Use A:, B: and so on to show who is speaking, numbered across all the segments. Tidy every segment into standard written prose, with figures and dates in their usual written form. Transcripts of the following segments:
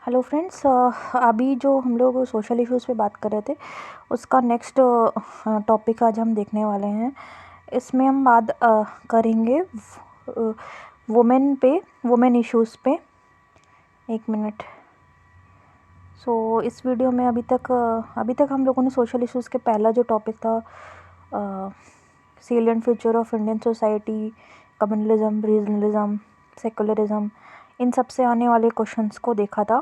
A: Hello friends, अभी जो हम लोग सोशल इश्यूज़ पे बात कर रहे थे उसका नेक्स्ट टॉपिक आज हम देखने वाले हैं। इसमें हम बात करेंगे वुमेन इश्यूज़ पे। एक मिनट। इस वीडियो में अभी तक हम लोगों ने सोशल इश्यूज़ के पहला जो टॉपिक था, salient future of Indian society, communalism, regionalism, secularism, इन सब से आने वाले क्वेश्चंस को देखा था।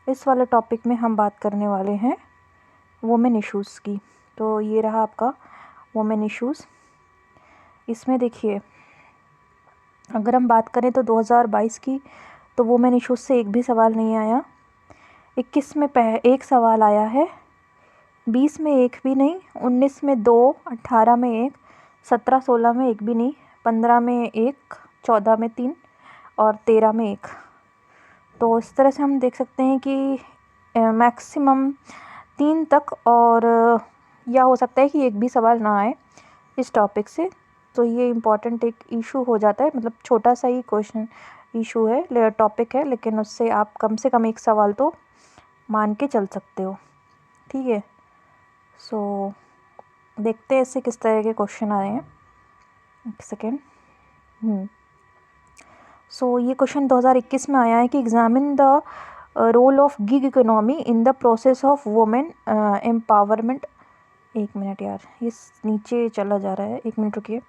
A: इस वाले टॉपिक में हम बात करने वाले हैं वुमेन इश्यूज़ की। तो ये रहा आपका वुमेन इश्यूज़। इसमें देखिए, अगर हम बात करें तो 2022 की, तो वुमेन इश्यूज़ से एक भी सवाल नहीं आया। 21 में एक सवाल आया है, 20 में एक भी नहीं, 19 में 2, 18 में एक, 17-16 में एक भी नहीं, 15 में एक, 14 में 3 और 13 में एक। तो इस तरह से हम देख सकते हैं कि मैक्सिमम 3 तक, और या हो सकता है कि एक भी सवाल ना आए इस टॉपिक से। तो ये इम्पॉर्टेंट एक इशू हो जाता है, मतलब छोटा सा ही क्वेश्चन इशू है, टॉपिक है, लेकिन उससे आप कम से कम एक सवाल तो मान के चल सकते हो। ठीक है, देखते हैं इससे किस तरह के क्वेश्चन आए हैं। एक सेकेंड। ये क्वेश्चन 2021 में आया है कि examine the role of gig economy in the process of women empowerment. एक मिनट यार, ये नीचे चला जा रहा है, एक मिनट रुकिए।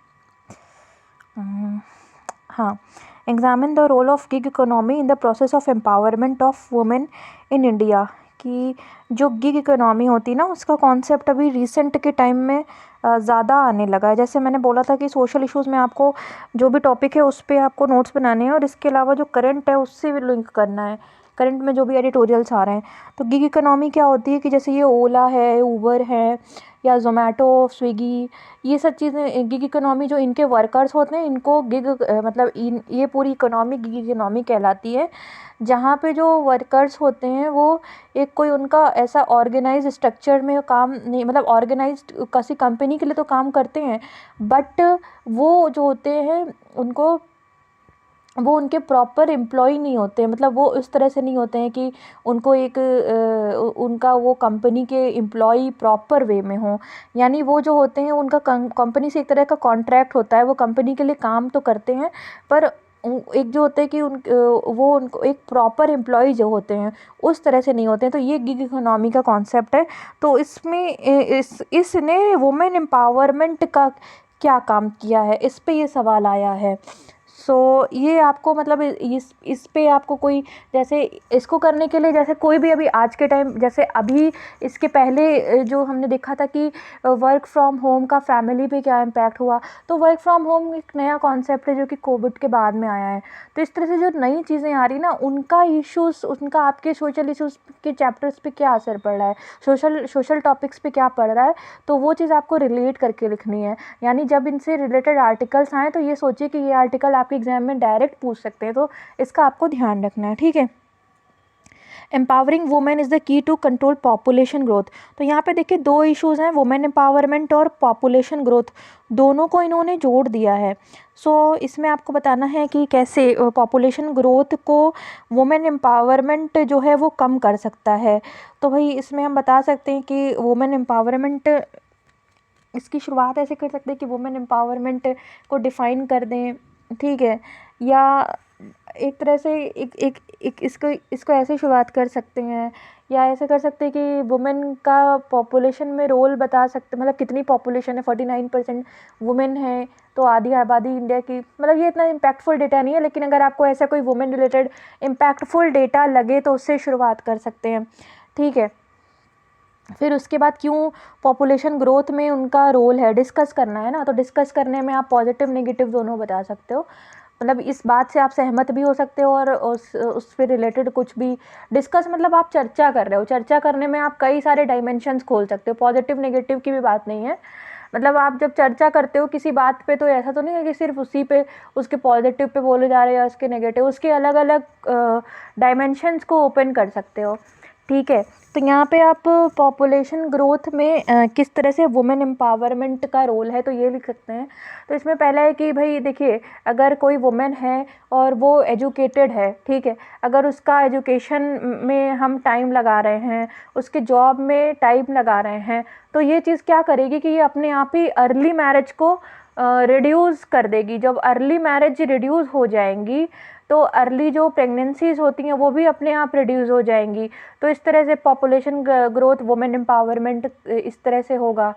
A: हाँ, examine the role of gig economy in the process of empowerment of women in India. कि जो गिग इकोनॉमी होती ना, उसका कॉन्सेप्ट अभी रिसेंट के टाइम में ज़्यादा आने लगा है। जैसे मैंने बोला था कि सोशल इश्यूज़ में आपको जो भी टॉपिक है उस पर आपको नोट्स बनाने हैं, और इसके अलावा जो करंट है उससे भी लिंक करना है, करंट में जो भी एडिटोरियल्स आ रहे हैं। तो गिग इकोनॉमी क्या होती है कि जैसे ये ओला है, ऊबर है, या जोमेटो, स्विगी, ये सब चीज़ें गिग इकोनॉमी, जो इनके वर्कर्स होते हैं इनको मतलब ये पूरी इकोनॉमी गिग इकोनॉमी कहलाती है। जहाँ पे जो वर्कर्स होते हैं वो एक कोई उनका ऐसा ऑर्गेनाइज स्ट्रक्चर में काम नहीं, मतलब ऑर्गेनाइज्ड किसी कंपनी के लिए तो काम करते हैं, बट वो जो होते हैं वो उनके प्रॉपर एम्प्लॉय नहीं होते। मतलब वो इस तरह से नहीं होते हैं कि उनको उनका वो कंपनी के एम्प्लॉय प्रॉपर वे में हो। यानी वो जो होते हैं उनका कंपनी से एक तरह का कॉन्ट्रैक्ट होता है, वो कंपनी के लिए काम तो करते हैं, पर एक जो होते हैं कि वो उनको एक प्रॉपर एम्प्लॉय जो होते हैं उस तरह से नहीं होते हैं। तो ये गिग इकोनॉमी का कॉन्सेप्ट है। तो इसमें इसने वुमेन एम्पावरमेंट का क्या काम किया है, इस पे ये सवाल आया है। ये आपको मतलब इस पे आपको कोई, जैसे इसको करने के लिए, जैसे कोई भी अभी आज के टाइम, जैसे अभी इसके पहले जो हमने देखा था कि वर्क फ्रॉम होम का फैमिली पे क्या इम्पैक्ट हुआ। तो वर्क फ्रॉम होम एक नया कॉन्सेप्ट है जो कि कोविड के बाद में आया है। तो इस तरह से जो नई चीज़ें आ रही ना, उनका इश्यूज़, उनका आपके सोशल इश्यूज़ के चैप्टर्स पे क्या असर पड़ रहा है, सोशल टॉपिक्स पे क्या पड़ रहा है, तो वो चीज़ आपको रिलेट करके लिखनी है। यानी जब इनसे रिलेटेड आर्टिकल्स आएँ तो ये सोचिए कि ये आर्टिकल आपके एग्जाम में डायरेक्ट पूछ सकते हैं, तो इसका आपको ध्यान रखना है। ठीक है। Empowering women is the key to control population growth. तो यहाँ पे देखिए दो इश्यूज़ हैं, वुमेन एम्पावरमेंट और पॉपुलेशन ग्रोथ, दोनों को इन्होंने जोड़ दिया है। इसमें आपको बताना है कि कैसे पॉपुलेशन ग्रोथ को वुमेन एम्पावरमेंट जो है वो कम कर सकता है। तो भाई इसमें हम बता सकते हैं कि वुमेन एम्पावरमेंट, इसकी शुरुआत ऐसे कर सकते हैं कि वुमेन एम्पावरमेंट को डिफ़ाइन कर दें। ठीक है, या एक तरह से एक इसको ऐसे शुरुआत कर सकते हैं, या ऐसे कर सकते हैं कि वुमेन का पॉपुलेशन में रोल बता सकते, मतलब कितनी पॉपुलेशन है, 49% वुमेन है, तो आधी आबादी इंडिया की। मतलब ये इतना इम्पैक्टफुल डेटा नहीं है, लेकिन अगर आपको ऐसा कोई वुमेन रिलेटेड इम्पैक्टफुल डेटा लगे तो उससे शुरुआत कर सकते हैं। ठीक है, फिर उसके बाद क्यों पॉपुलेशन ग्रोथ में उनका रोल है डिस्कस करना है ना, तो डिस्कस करने में आप पॉजिटिव नेगेटिव दोनों बता सकते हो। मतलब इस बात से आप सहमत भी हो सकते हो, और उस पे रिलेटेड कुछ भी डिस्कस, मतलब आप चर्चा कर रहे हो, चर्चा करने में आप कई सारे डायमेंशंस खोल सकते हो, पॉजिटिव नेगेटिव की भी बात नहीं है। मतलब आप जब चर्चा करते हो किसी बात पे, तो ऐसा तो नहीं है कि सिर्फ उसी पे, उसके पॉजिटिव पे बोले जा रहे हो या उसके नेगेटिव, उसके अलग अलग डायमेंशंस को ओपन कर सकते हो। ठीक है। तो यहाँ पे आप पॉपुलेशन ग्रोथ में किस तरह से वुमेन एम्पावरमेंट का रोल है तो ये लिख सकते हैं। तो इसमें पहला है कि भाई देखिए, अगर कोई वुमेन है और वो एजुकेटेड है, ठीक है, अगर उसका एजुकेशन में हम टाइम लगा रहे हैं, उसके जॉब में टाइम लगा रहे हैं, तो ये चीज़ क्या करेगी कि ये अपने आप ही अर्ली मैरिज को रिड्यूस कर देगी। जब अर्ली मैरिज रिड्यूस हो जाएंगी तो अर्ली जो प्रेगनेंसीज होती हैं वो भी अपने आप रिड्यूस हो जाएंगी। तो इस तरह से पॉपुलेशन ग्रोथ, वुमेन एम्पावरमेंट इस तरह से होगा।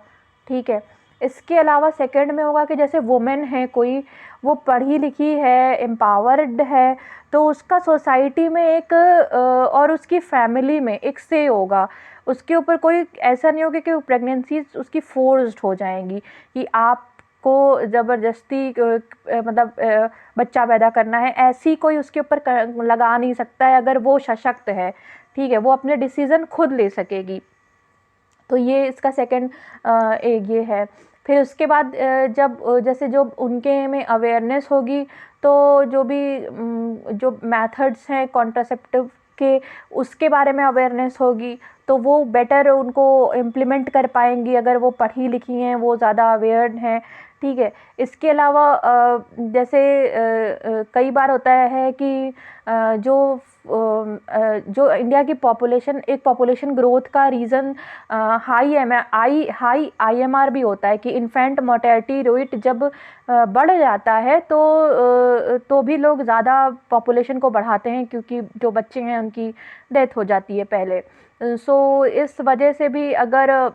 A: ठीक है। इसके अलावा सेकंड में होगा कि जैसे वुमेन है कोई, वो पढ़ी लिखी है, एम्पावर्ड है, तो उसका सोसाइटी में एक और उसकी फैमिली में एक से होगा। उसके ऊपर कोई ऐसा नहीं होगा कि प्रेगनेंसीज उसकी फोर्स्ड हो जाएंगी कि आपको ज़बरदस्ती मतलब बच्चा पैदा करना है, ऐसी कोई उसके ऊपर लगा नहीं सकता है अगर वो सशक्त है। ठीक है, वो अपने डिसीज़न खुद ले सकेगी। तो ये इसका सेकंड एक ये है। फिर उसके बाद जब जैसे जो उनके में अवेयरनेस होगी, तो जो भी जो मेथड्स हैं कॉन्ट्रासेप्टिव के, उसके बारे में अवेयरनेस होगी, तो वो बेटर उनको इम्प्लीमेंट कर पाएंगी अगर वो पढ़ी लिखी हैं, वो ज़्यादा अवेयर हैं। ठीक है। इसके अलावा जैसे कई बार होता है कि जो इंडिया की पॉपुलेशन, एक पॉपुलेशन ग्रोथ का रीज़न हाई IMR भी होता है कि इन्फेंट मोर्टेलिटी रेट जब बढ़ जाता है तो भी लोग ज़्यादा पॉपुलेशन को बढ़ाते हैं, क्योंकि जो बच्चे हैं उनकी डेथ हो जाती है पहले। सो इस वजह से भी अगर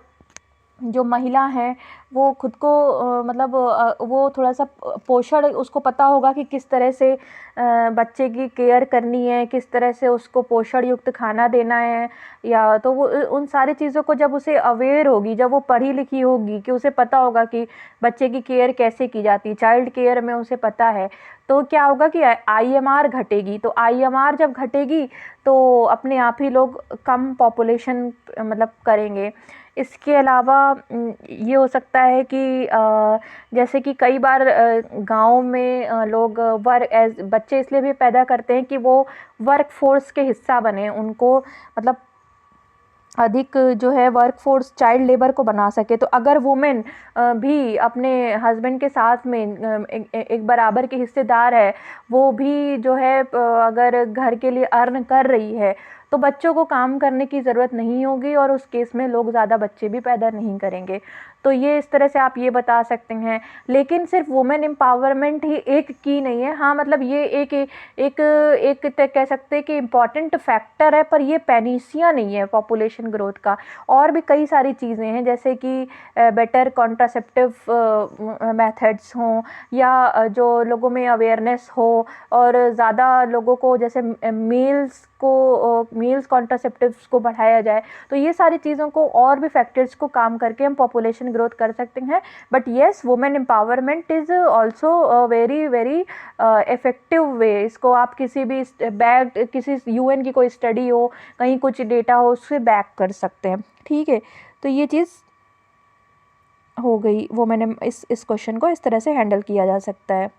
A: जो महिला है वो खुद को मतलब वो थोड़ा सा पोषण, उसको पता होगा कि किस तरह से बच्चे की केयर करनी है, किस तरह से उसको पोषण युक्त खाना देना है, या तो वो उन सारी चीज़ों को जब उसे अवेयर होगी, जब वो पढ़ी लिखी होगी, कि उसे पता होगा कि बच्चे की केयर कैसे की जाती है, चाइल्ड केयर में उसे पता है, तो क्या होगा कि IMR घटेगी। तो IMR जब घटेगी तो अपने आप ही लोग कम पॉपुलेशन मतलब करेंगे। इसके अलावा ये हो सकता है कि जैसे कि कई बार गाँव में लोग बच्चे इसलिए भी पैदा करते हैं कि वो वर्क फोर्स के हिस्सा बने, उनको मतलब अधिक जो है वर्क फोर्स चाइल्ड लेबर को बना सके। तो अगर वुमेन भी अपने हस्बैंड के साथ में एक बराबर की हिस्सेदार है, वो भी जो है अगर घर के लिए अर्न कर रही है, तो बच्चों को काम करने की ज़रूरत नहीं होगी और उस केस में लोग ज़्यादा बच्चे भी पैदा नहीं करेंगे। तो ये इस तरह से आप ये बता सकते हैं। लेकिन सिर्फ वुमेन एम्पावरमेंट ही एक की नहीं है। हाँ, मतलब ये एक एक एक कह सकते हैं कि इम्पॉर्टेंट फैक्टर है, पर ये पैनीसिया नहीं है पॉपुलेशन ग्रोथ का। और भी कई सारी चीज़ें हैं, जैसे कि बेटर कॉन्ट्रासेप्टिव मेथड्स हों, या जो लोगों में अवेयरनेस हो, और ज़्यादा लोगों को जैसे मेल्स कॉन्ट्रासेप्टिव्स को बढ़ाया जाए। तो ये सारी चीज़ों को और भी फैक्टर्स को काम करके हम पॉपुलेशन ग्रोथ कर सकते हैं। But yes, women empowerment is also very very effective way. इसको आप किसी भी किसी UN की कोई स्टडी हो, कहीं कुछ डेटा हो, उससे बैक कर सकते हैं। ठीक है। तो ये चीज़ हो गई, वो मैंने इस क्वेश्चन को इस तरह से हैंडल किया जा सकता है।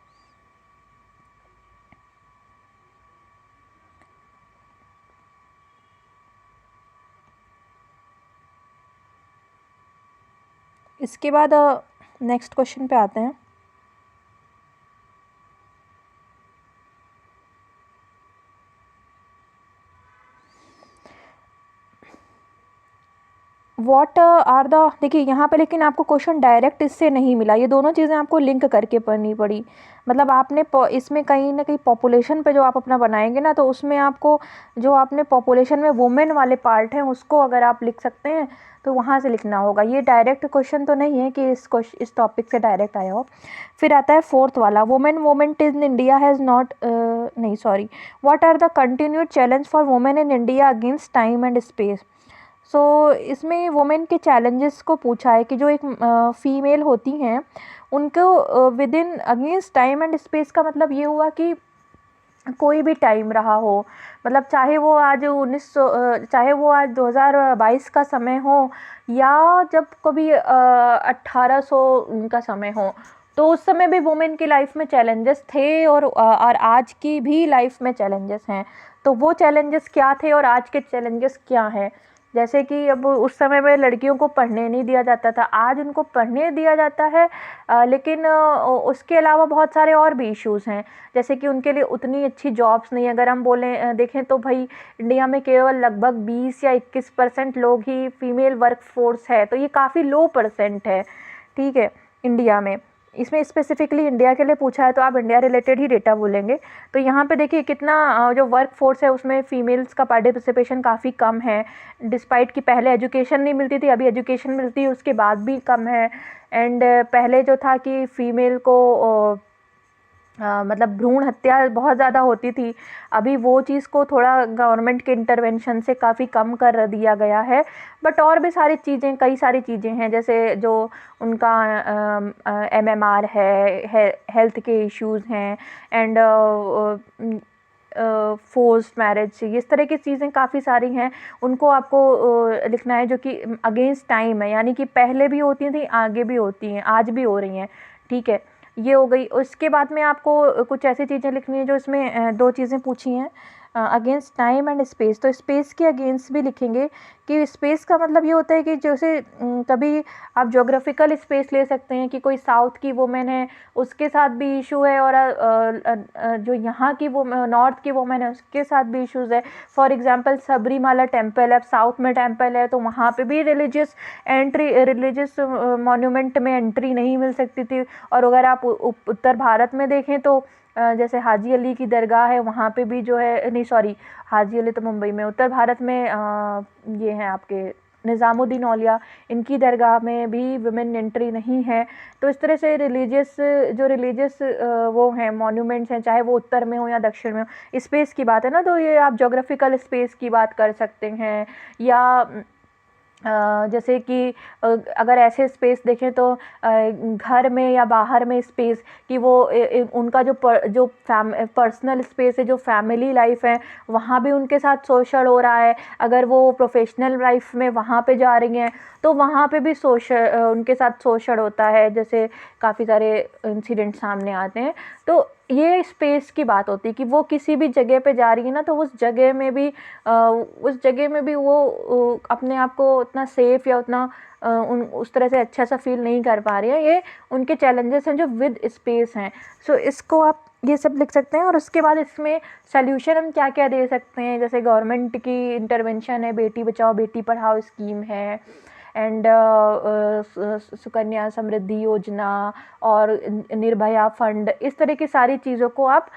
A: इसके बाद नेक्स्ट क्वेश्चन पे आते हैं। वॉट आर द, देखिए यहाँ पे लेकिन आपको क्वेश्चन डायरेक्ट इससे नहीं मिला, ये दोनों चीज़ें आपको लिंक करके पढ़नी पड़ी। मतलब आपने इसमें कहीं ना कहीं पॉपुलेशन पे जो आप अपना बनाएंगे ना, तो उसमें आपको जो आपने पॉपुलेशन में वुमेन वाले पार्ट हैं उसको अगर आप लिख सकते हैं तो वहाँ से लिखना होगा। ये डायरेक्ट क्वेश्चन तो नहीं है कि इस टॉपिक से डायरेक्ट आया हो। फिर आता है फोर्थ वाला, women movement in India has not, नहीं sorry, what are the continued challenge for women in India against time and space. So इसमें वुमेन के चैलेंजेस को पूछा है कि जो एक फीमेल होती हैं उनको with in against time and space का मतलब ये हुआ कि कोई भी टाइम रहा हो, मतलब चाहे वो आज 1900 चाहे वो आज 2022 का समय हो, या जब कभी 1800 का समय हो, तो उस समय भी वुमेन की लाइफ में चैलेंजेस थे, और आज की भी लाइफ में चैलेंजेस हैं। तो वो चैलेंजेस क्या थे और आज के चैलेंजेस क्या हैं। जैसे कि अब उस समय में लड़कियों को पढ़ने नहीं दिया जाता था, आज उनको पढ़ने दिया जाता है, लेकिन उसके अलावा बहुत सारे और भी इश्यूज़ हैं। जैसे कि उनके लिए उतनी अच्छी जॉब्स नहीं है। अगर हम बोलें देखें तो भाई इंडिया में केवल लगभग 20 या 21% लोग ही फीमेल वर्क फोर्स है, तो ये काफ़ी लो परसेंट है, ठीक है, इंडिया में। इसमें स्पेसिफिकली इंडिया के लिए पूछा है तो आप इंडिया रिलेटेड ही डेटा बोलेंगे। तो यहाँ पे देखिए कितना जो वर्क फोर्स है उसमें फ़ीमेल्स का पार्टिसिपेशन काफ़ी कम है, डिस्पाइट कि पहले एजुकेशन नहीं मिलती थी, अभी एजुकेशन मिलती है उसके बाद भी कम है। एंड पहले जो था कि फ़ीमेल को मतलब भ्रूण हत्या बहुत ज़्यादा होती थी, अभी वो चीज़ को थोड़ा गवर्नमेंट के इंटरवेंशन से काफ़ी कम कर दिया गया है। बट और भी सारी चीज़ें, कई सारी चीज़ें हैं, जैसे जो उनका एमएमआर है, हेल्थ के इश्यूज़ हैं, एंड फोर्स्ड मैरिज, इस तरह की चीज़ें काफ़ी सारी हैं। उनको आपको लिखना है जो कि अगेंस्ट टाइम है, यानी कि पहले भी होती थी, आगे भी होती हैं, आज भी हो रही हैं, ठीक है। ये हो गई। उसके बाद में आपको कुछ ऐसी चीज़ें लिखनी है जो इसमें दो चीज़ें पूछी हैं, अगेंस्ट टाइम एंड स्पेस। तो स्पेस के अगेंस्ट भी लिखेंगे कि स्पेस का मतलब ये होता है कि जैसे कभी आप ज्योग्राफिकल स्पेस ले सकते हैं कि कोई साउथ की वुमेन है उसके साथ भी इशू है, और जो यहाँ की वो नॉर्थ की वुमेन है उसके साथ भी इश्यूज़ है। फॉर एग्जांपल सबरीमाला टेम्पल है, अब साउथ में टेम्पल है तो वहाँ पे भी रिलीजियस मॉन्यूमेंट में एंट्री नहीं मिल सकती थी। और अगर आप उत्तर भारत में देखें तो जैसे हाजी अली की दरगाह है, वहाँ पे भी जो है, नहीं सॉरी, हाजी अली तो मुंबई में, उत्तर भारत में ये हैं आपके निज़ामुद्दीन औलिया, इनकी दरगाह में भी वुमेन एंट्री नहीं है। तो इस तरह से रिलीजियस वो हैं मॉन्यूमेंट्स हैं, चाहे वो उत्तर में हो या दक्षिण में हो। स्पेस की बात है ना, तो ये आप ज्योग्राफिकल स्पेस की बात कर सकते हैं। या जैसे कि अगर ऐसे स्पेस देखें तो घर में या बाहर में स्पेस कि वो उनका जो पर्सनल स्पेस है, जो फैमिली लाइफ है, वहाँ भी उनके साथ शोषण हो रहा है। अगर वो प्रोफेशनल लाइफ में वहाँ पे जा रही हैं तो वहाँ पे भी उनके साथ शोषण होता है, जैसे काफ़ी सारे इंसिडेंट सामने आते हैं। तो ये स्पेस की बात होती है कि वो किसी भी जगह पे जा रही है ना, तो उस जगह में भी वो अपने आप को उतना सेफ या उतना उस तरह से अच्छा सा फील नहीं कर पा रही है। ये उनके चैलेंजेस हैं जो विद स्पेस हैं। सो इसको आप ये सब लिख सकते हैं। और उसके बाद इसमें सल्यूशन हम क्या क्या दे सकते हैं, जैसे गवर्नमेंट की इंटरवेंशन है, बेटी बचाओ बेटी पढ़ाओ स्कीम है, एंड सुकन्या समृद्धि योजना और निर्भया फंड, इस तरह की सारी चीज़ों को आप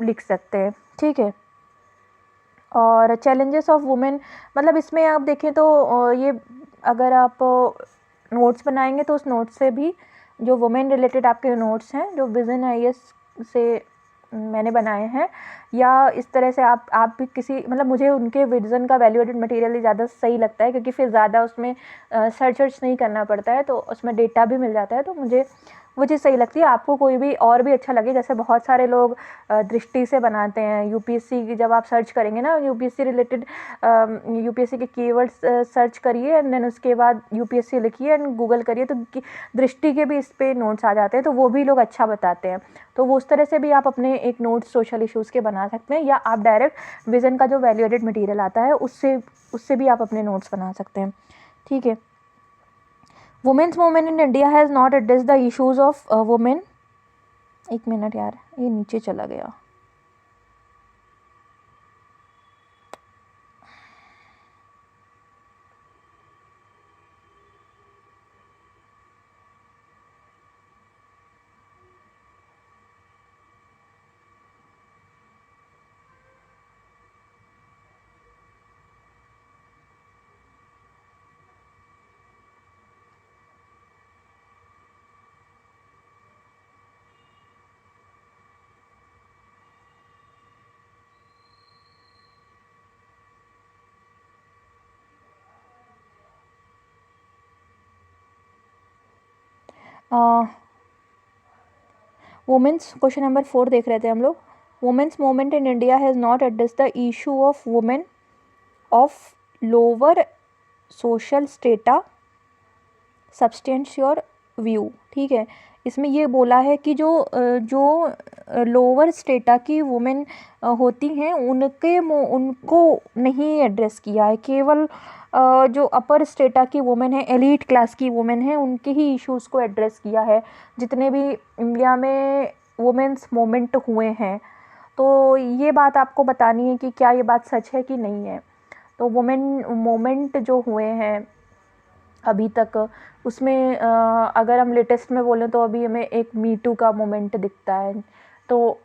A: लिख सकते हैं, ठीक है। और चैलेंजेस ऑफ वुमेन, मतलब इसमें आप देखें तो ये अगर आप नोट्स बनाएंगे तो उस नोट्स से भी जो वुमेन रिलेटेड आपके नोट्स हैं जो विजन IAS से मैंने बनाए हैं, या इस तरह से आप भी किसी, मतलब मुझे उनके विजन का वैल्यूएटेड मटेरियल ही ज़्यादा सही लगता है, क्योंकि फिर ज़्यादा उसमें सर्च नहीं करना पड़ता है, तो उसमें डेटा भी मिल जाता है, तो मुझे वो चीज़ सही लगती है। आपको कोई भी और भी अच्छा लगे, जैसे बहुत सारे लोग दृष्टि से बनाते हैं। UPSC की जब आप सर्च करेंगे ना, UPSC रिलेटेड UPSC के कीवर्ड्स सर्च करिए एंड देन उसके बाद UPSC लिखिए एंड गूगल करिए, तो दृष्टि के भी इस पर नोट्स आ जाते हैं, तो वो भी लोग अच्छा बताते हैं। तो वो उस तरह से भी आप अपने एक नोट्स सोशल इश्यूज़ के बना सकते हैं, या आप डायरेक्ट विज़न का जो वैल्यू एडेड मटीरियल आता है उससे भी आप अपने नोट्स बना सकते हैं, ठीक है। Women's movement in India has not address the issues of women. एक मिनट यार, ये नीचे चला गया। वुमेन्स क्वेश्चन नंबर 4 देख रहे थे हम लोग। Women's movement in India has not address the issue of women of lower social strata substance your view, ठीक है। इसमें ये बोला है कि जो लोअर स्टेटा की वुमेन होती हैं उनको नहीं एड्रेस किया है, केवल जो अपर स्टेटा की वुमेन है, एलीट क्लास की वुमेन है, उनके ही इश्यूज़ को एड्रेस किया है जितने भी इंडिया में वुमेन्स मूवमेंट हुए हैं। तो ये बात आपको बतानी है कि क्या ये बात सच है कि नहीं है। तो वुमेन मूवमेंट जो हुए हैं अभी तक, उसमें अगर हम लेटेस्ट में बोलें तो अभी हमें एक मी टू का मोमेंट दिखता है। तो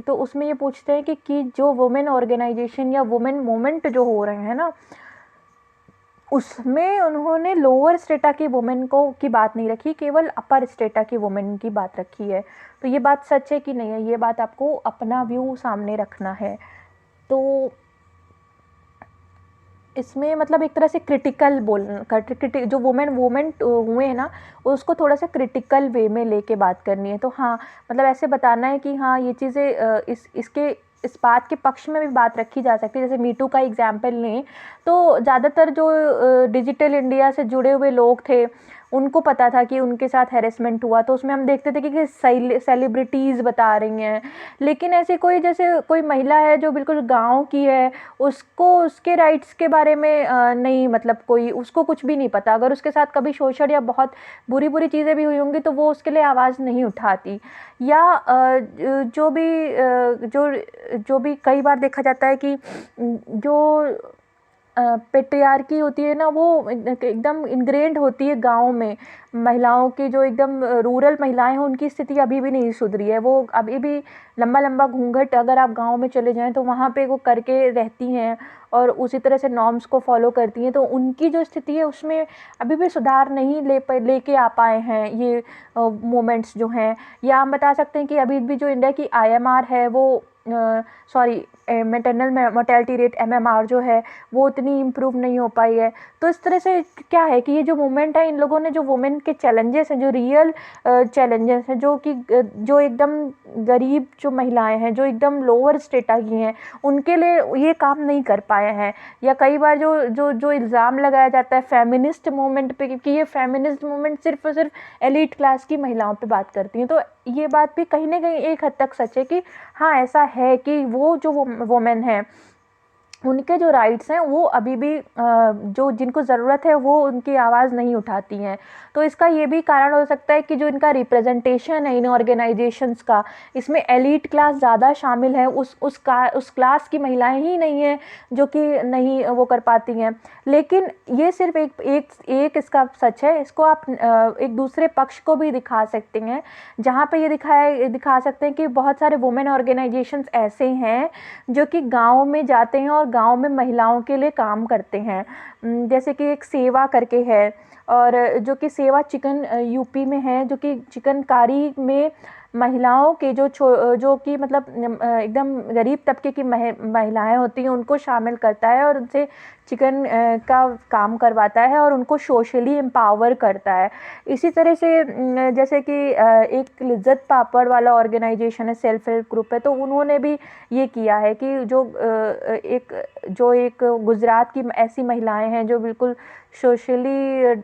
A: तो उसमें ये पूछते हैं कि जो वुमेन ऑर्गेनाइजेशन या वुमेन मूवमेंट जो हो रहे हैं ना, उसमें उन्होंने लोअर स्टेटा की वुमेन की बात नहीं रखी, केवल अपर स्टेटा की वुमेन की बात रखी है। तो ये बात सच है कि नहीं है, ये बात आपको अपना व्यू सामने रखना है। तो इसमें मतलब एक तरह से क्रिटिकल जो वुमेन मूवमेंट हुए हैं ना, उसको थोड़ा सा क्रिटिकल वे में लेके बात करनी है। तो हाँ, मतलब ऐसे बताना है कि हाँ ये चीज़ें इस बात के पक्ष में भी बात रखी जा सकती है। जैसे मीटू का एग्जाम्पल लें तो ज़्यादातर जो डिजिटल इंडिया से जुड़े हुए लोग थे, उनको पता था कि उनके साथ हैरेसमेंट हुआ, तो उसमें हम देखते थे कि सेलिब्रिटीज़ बता रही हैं। लेकिन ऐसे कोई, जैसे कोई महिला है जो बिल्कुल गाँव की है, उसको उसके राइट्स के बारे में नहीं, मतलब कोई उसको कुछ भी नहीं पता। अगर उसके साथ कभी शोषण या बहुत बुरी बुरी चीज़ें भी हुई होंगी तो वो उसके लिए आवाज़ नहीं उठाती। या जो भी कई बार देखा जाता है कि जो पेट्रियार्की होती है ना, वो एकदम इनग्रेन्ड होती है गाँव में। महिलाओं की जो एकदम रूरल महिलाएं हैं, उनकी स्थिति अभी भी नहीं सुधरी है। वो अभी भी लंबा लंबा घूंघट, अगर आप गाँव में चले जाएं तो वहाँ पे वो करके रहती हैं और उसी तरह से नॉर्म्स को फॉलो करती हैं। तो उनकी जो स्थिति है उसमें अभी भी सुधार नहीं लेके आ पाए हैं ये मोमेंट्स जो हैं। या हम बता सकते हैं कि अभी भी जो इंडिया की IMR है वो sorry maternal mortality rate MMR जो है वो उतनी इम्प्रूव नहीं हो पाई है। तो इस तरह से क्या है कि ये जो मूवमेंट है, इन लोगों ने जो वुमेन के चैलेंजेस हैं, जो रियल चैलेंजेस हैं, जो एकदम गरीब जो महिलाएं हैं, जो एकदम लोअर स्टेटा की हैं, उनके लिए ये काम नहीं कर पाए हैं। या कई बार जो इल्ज़ाम लगाया जाता है फेमिनिस्ट मूवमेंट पे कि ये फेमिनिस्ट मूवमेंट सिर्फ और सिर्फ एलीट क्लास की महिलाओं पे बात करती हैं, तो ये बात भी कहीं ना कहीं एक हद तक सच है कि हाँ ऐसा है कि वो जो वुमेन है, उनके जो राइट्स हैं वो अभी भी जो जिनको ज़रूरत है वो उनकी आवाज़ नहीं उठाती हैं। तो इसका ये भी कारण हो सकता है कि जो इनका रिप्रेजेंटेशन है इन ऑर्गेनाइजेशंस का, इसमें एलीट क्लास ज़्यादा शामिल है, उस क्लास की महिलाएं ही नहीं हैं जो कि नहीं वो कर पाती हैं। लेकिन ये सिर्फ एक इसका सच है। इसको आप एक दूसरे पक्ष को भी दिखा सकते हैं, जहाँ पे ये दिखा सकते हैं कि बहुत सारे वुमेन ऑर्गेनाइजेशंस ऐसे हैं जो कि गाँव में जाते हैं और गाँव में महिलाओं के लिए काम करते हैं। जैसे कि एक सेवा करके है, और जो कि सेवा चिकन यूपी में है, जो कि चिकनकारी में महिलाओं के जो कि मतलब एकदम गरीब तबके की महिलाएं होती हैं, उनको शामिल करता है और उनसे चिकन का काम करवाता है और उनको सोशली एम्पावर करता है। इसी तरह से जैसे कि एक लिज्जत पापड़ वाला ऑर्गेनाइजेशन है, सेल्फ हेल्प ग्रुप है, तो उन्होंने भी ये किया है कि एक गुजरात की ऐसी महिलाएं हैं जो बिल्कुल सोशली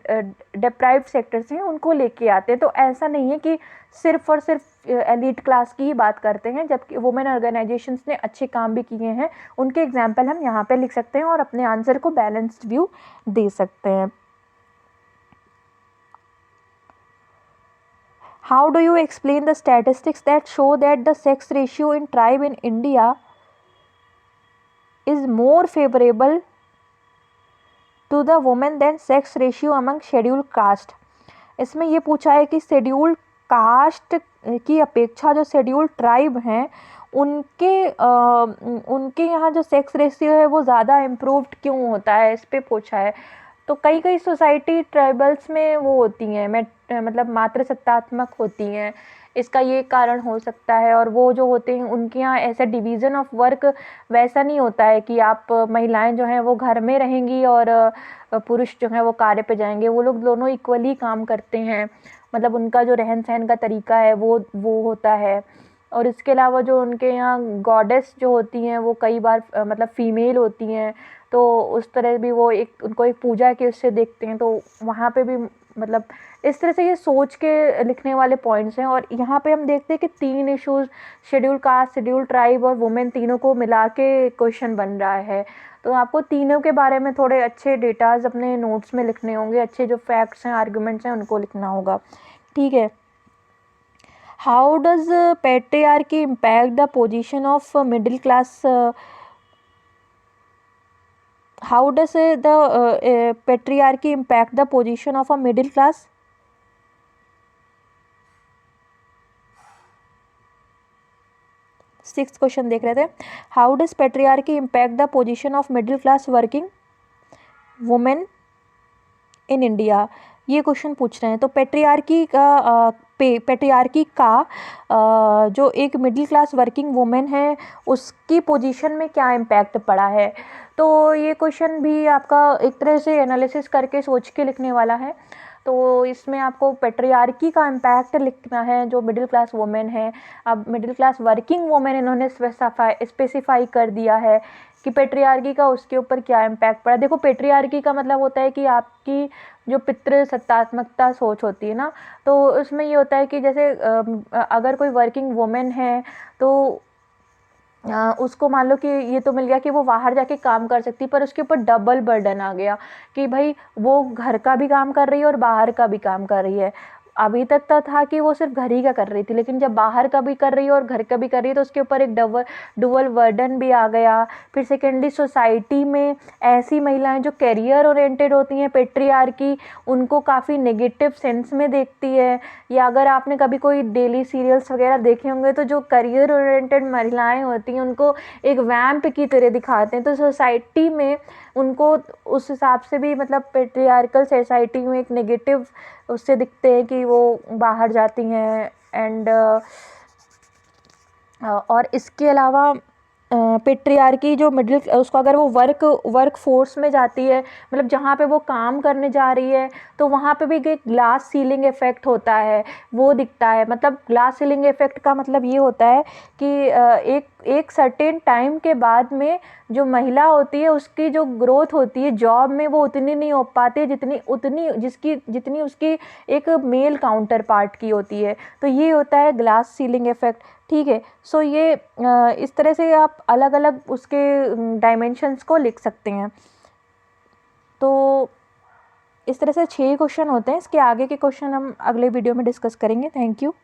A: डिप्राइव्ड सेक्टर से हैं, उनको लेके आते हैं। तो ऐसा नहीं है कि सिर्फ और सिर्फ एलीट क्लास की ही बात करते हैं, जबकि वुमेन ऑर्गेनाइजेशंस ने अच्छे काम भी किए हैं। उनके एग्जाम्पल हम यहाँ पे लिख सकते हैं और अपने आंसर को बैलेंस्ड व्यू दे सकते हैं। How do you explain the statistics that show that the sex ratio in tribe in India is more favorable to the women than sex ratio among scheduled caste? इसमें ये पूछा है कि scheduled caste की अपेक्षा जो शेड्यूल्ड ट्राइब हैं उनके यहाँ जो सेक्स रेशियो है वो ज़्यादा इम्प्रूव्ड क्यों होता है, इस पे पूछा है। तो कई सोसाइटी ट्राइबल्स में वो होती हैं, मतलब मातृसत्तात्मक होती हैं, इसका ये कारण हो सकता है। और वो जो होते हैं उनके यहाँ ऐसा डिवीज़न ऑफ वर्क वैसा नहीं होता है कि आप महिलाएं जो हैं वो घर में रहेंगी और पुरुष जो हैं वो कार्य पे जाएंगे। वो लोग दोनों इक्वली काम करते हैं, मतलब उनका जो रहन सहन का तरीका है वो होता है। और इसके अलावा जो उनके यहाँ गॉडेस जो होती हैं वो कई बार मतलब फीमेल होती हैं, तो उस तरह भी वो उनको एक पूजा के उससे देखते हैं। तो वहाँ पे भी मतलब इस तरह से ये सोच के लिखने वाले पॉइंट्स हैं। और यहाँ पे हम देखते हैं कि 3 issues, schedule caste, schedule tribe और वुमेन, तीनों को मिला के क्वेश्चन बन रहा है। तो आपको तीनों के बारे में थोड़े अच्छे डेटाज अपने नोट्स में लिखने होंगे, अच्छे जो फैक्ट्स हैं, आर्गुमेंट्स हैं, उनको लिखना होगा, ठीक है। How does patriarchy impact the position of middle class, how does the patriarchy impact the position of a middle class? Sixth question देख रहे थे, how does patriarchy impact the position of middle class working women in India, ये question पूछ रहे हैं। तो patriarchy का जो एक मिडिल क्लास वर्किंग वुमेन है उसकी पोजीशन में क्या इम्पैक्ट पड़ा है। तो ये क्वेश्चन भी आपका एक तरह से एनालिसिस करके सोच के लिखने वाला है। तो इसमें आपको पेट्रियार्की का इम्पैक्ट लिखना है जो मिडिल क्लास वुमेन है। अब मिडिल क्लास वर्किंग वुमेन इन्होंने स्पेसिफाई कर दिया है कि पेट्रियार्की का उसके ऊपर क्या इम्पैक्ट पड़ा। देखो, पेट्रियार्की का मतलब होता है कि आपकी जो पितृसत्तात्मकता सोच होती है ना, तो उसमें ये होता है कि जैसे अगर कोई वर्किंग वुमेन है तो उसको मान लो कि ये तो मिल गया कि वो बाहर जाके काम कर सकती, पर उसके ऊपर डबल बर्डन आ गया कि भाई वो घर का भी काम कर रही है और बाहर का भी काम कर रही है। अभी तक तो था कि वो सिर्फ घर ही का कर रही थी, लेकिन जब बाहर का भी कर रही है और घर का भी कर रही है तो उसके ऊपर एक डुअल बर्डन भी आ गया। फिर सेकेंडली, सोसाइटी में ऐसी महिलाएं जो करियर ओरिएंटेड होती हैं, पेट्रियार्की उनको काफ़ी नेगेटिव सेंस में देखती है। या अगर आपने कभी कोई डेली सीरियल्स वगैरह देखे होंगे तो जो करियर ओरिएंटेड महिलाएं होती हैं उनको एक वैम्प की तरह दिखाते हैं। तो सोसाइटी में उनको उस हिसाब से भी, मतलब पेट्रियार्कल सोसाइटी में एक नेगेटिव उससे दिखते हैं कि वो बाहर जाती हैं। एंड और इसके अलावा पेट्रियार्की जो मिडिल उसको अगर वो वर्क फोर्स में जाती है, मतलब जहाँ पे वो काम करने जा रही है, तो वहाँ पे भी एक ग्लास सीलिंग इफ़ेक्ट होता है, वो दिखता है। मतलब ग्लास सीलिंग इफ़ेक्ट का मतलब ये होता है कि एक सर्टेन टाइम के बाद में जो महिला होती है उसकी जो ग्रोथ होती है जॉब में वो उतनी नहीं हो पाती जितनी उसकी एक मेल काउंटर पार्ट की होती है। तो ये होता है ग्लास सीलिंग इफ़ेक्ट, ठीक है। सो ये इस तरह से आप अलग अलग उसके डायमेंशंस को लिख सकते हैं। तो इस तरह से 6 क्वेश्चन होते हैं। इसके आगे के क्वेश्चन हम अगले वीडियो में डिस्कस करेंगे। Thank you.